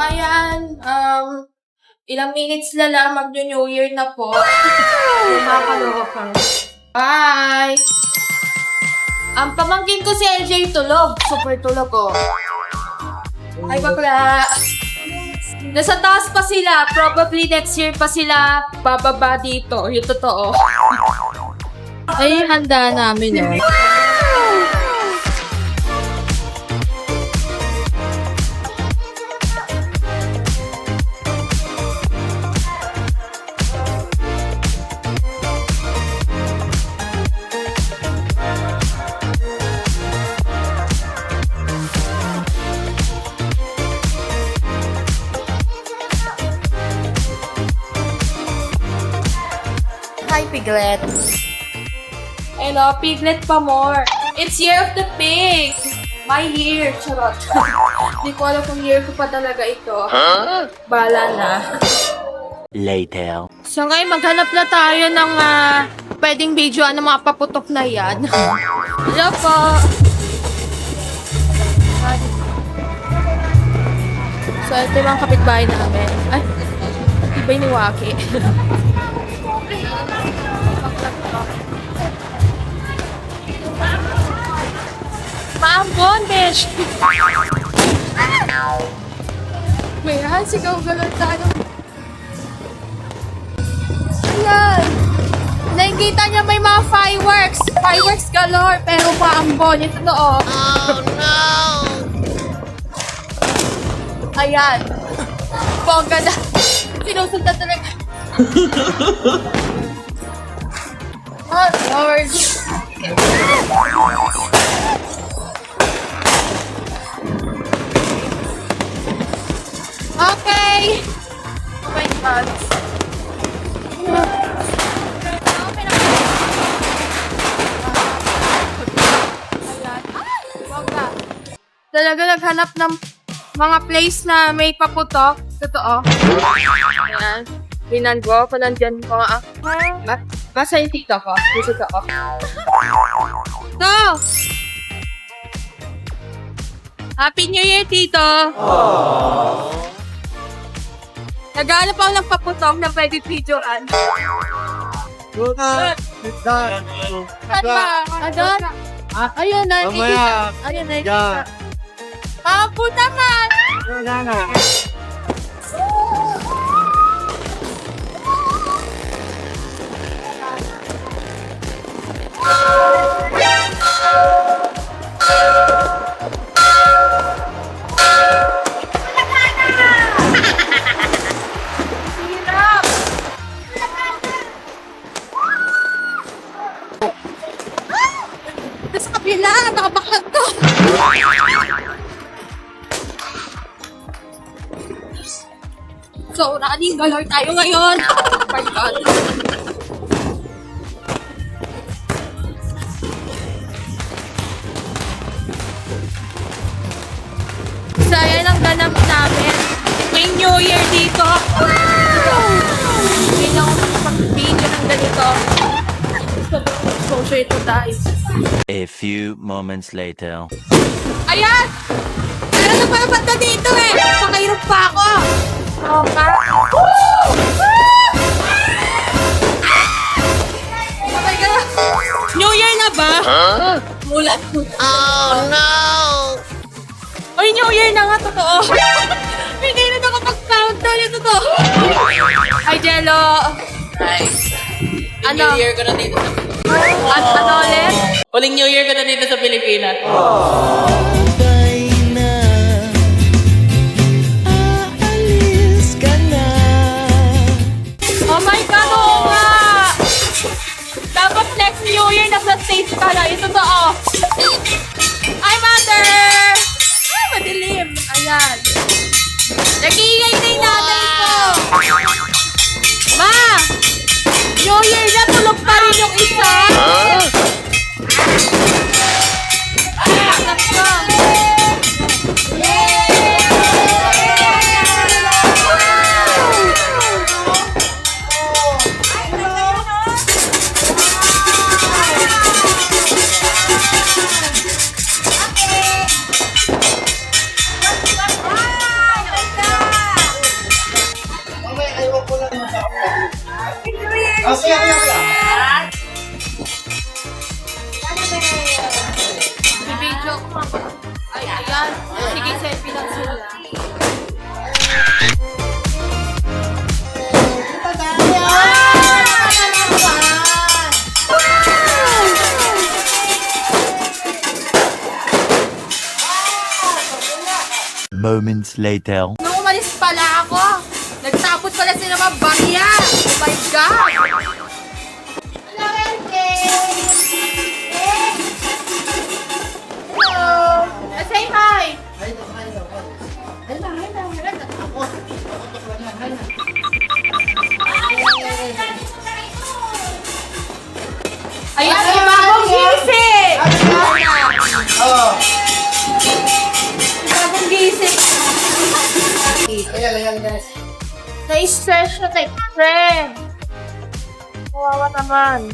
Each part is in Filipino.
Ayan, ilang minutes na lang mag-New Year na po. Nakakaloka. Bye! Ang pamangkin ko si LJ tulog. Super tulog ko. Ay, bakla. Nasa taas pa sila. Probably next year pa sila bababa dito. Yung totoo. Ay, handa namin yun. Hi, Piglet. Hello, Piglet pa more. It's Year of the Pig. My year. Charot. Hindi ko alam kung year ko pa talaga ito. Bala na. Later. So ngayon, maghanap na tayo ng pwedeng videoan ng mga paputok na yan. Hello po. So ito yung mga kapitbahay namin. Ay, iba yung Waki. Maambon, besh! May sigaw galon tayo. Ayan! Nakikita niya may mga fireworks. Fireworks galore, pero maambon. Ito totoo. Oh no! Ayan. Bongga na. Sinusunta talaga. Oh Lord! Okay! Oh my God. Talaga naghanap ng mga place na may paputok. Totoo. Ayan. Binan ko, panandyan ko nga. Basta yung TikTok ko. Gusto ko. So! Happy New Year, Tito! Naghanap ako ng paputok na pwede videoan. Saan ba? Adon? Ayun, nakikita. Ayun, nakikita. Papo naman! Sa kabila, nakabakal to. So, running galore tayo ngayon. Oh my God. So, ayan ang ganap namin. May New Year dito. Hindi na ako makapag-video ng ganito. So, ito guys. A few moments later. Ayan! Pero napapanda dito eh! Pakahirap pa ako! Okay. Oh my God! New Year na ba? Mulat mo. Oh no! Oy, New Year na nga, totoo! Hindi na nakapag-countdown yung totoo! Hi, Jello! Hi. Ano? New Year ko na dito sa Ano ulit? Huling New Year ko na dito sa Pilipinas. Oh my God, oo nga! Dapat next New Year nasa States ka na. Ito to, oh. Hi, Mother! Ah, madilim. Ayan. Nag-iingay na yung nanay ko. Ma! New Year na, tulog pa rin yung isa. Anak ko. yan. Sige, selfie lang sila. Moments later. Nung umalis pala ako, nagtapos pala sila mga barya. Oh my God! Hello, LK! Hello! Say hi! Ayan, may bagong gising! Bagong gising. Na-stress siya kay friend. Kawawa naman.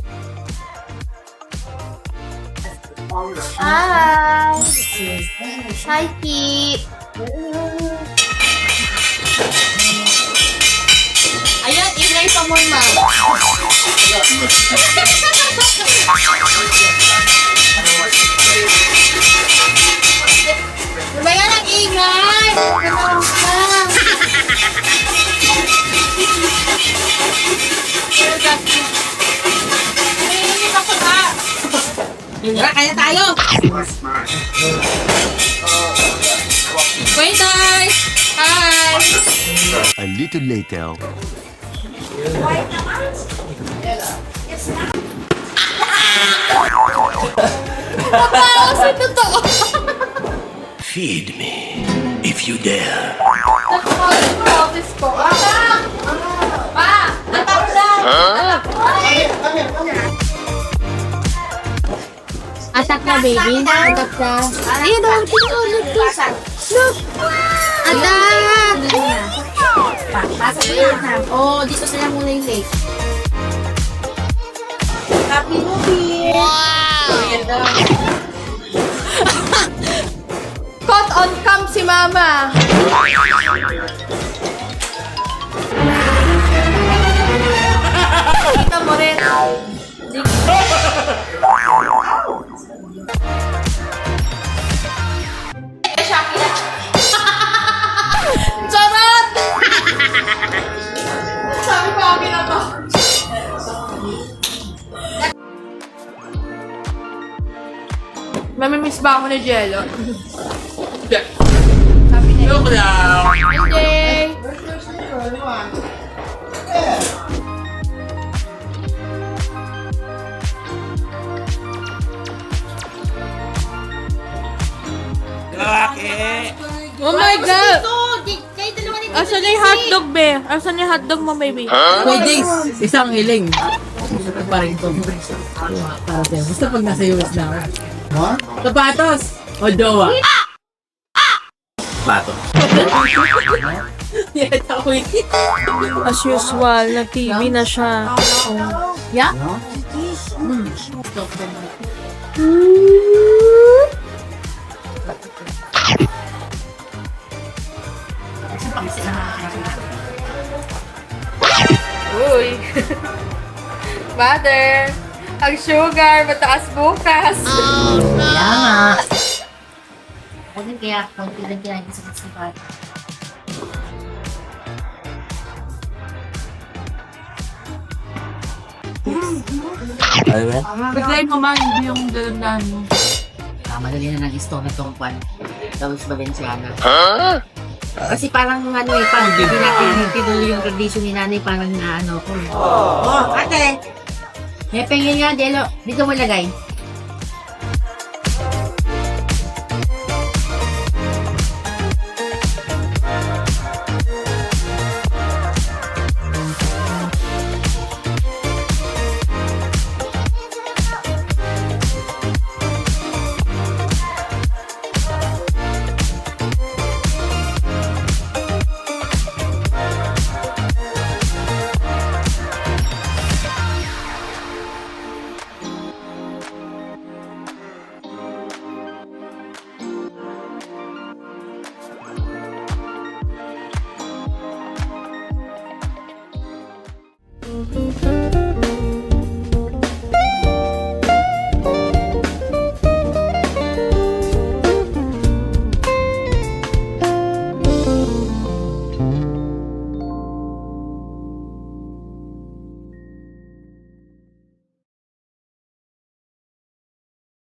Hi! Hi, Kit! Ayan, ingay pa mo na. Lumayan ang ingay! Ano ka? Naiinit ako na. Kaya tayo! Wait, guys! Hi! A little later. Papaos ito to! Feed me if you dare. Nagpapagod ko office ko. Atak! Pa! Atak na! Atak na, baby. Atak na. Ayun daw, tingnan. Look. Atak! Oh, dito sila muna yung lake. Happy movie! Caught on cam si Mama. Kita mo rin. Charot! Sabi ko akin na to. Mamimiss ba ako ni Jello? Sabi niya. Joke lang! Hindi. Oh my God! Kayo dalawa ni Asan yung hotdog, be? Asan yung hotdog mo, baby? Pwede, isang hiling. Pa rin ito. Para sa'yo. Basta pag nasa US na ako. Sapatos! O jowa? Pato. Yan ako As usual, nag-TV na siya. Yeah? Uy! Mother! Ang sugar, mataas bukas! Kaya nga. Ako din kaya, konti lang kinain sa kasipat. Bigay mo man yung dalandan mo. Madali na ng store na tong kwan. Tapos Valenciana. Kasi parang ano eh, parang hindi natin tinuloy yung tradition ni nanay, parang na ano ko. Oh, ate! May pengin nga, Delo. Dito mo lagay.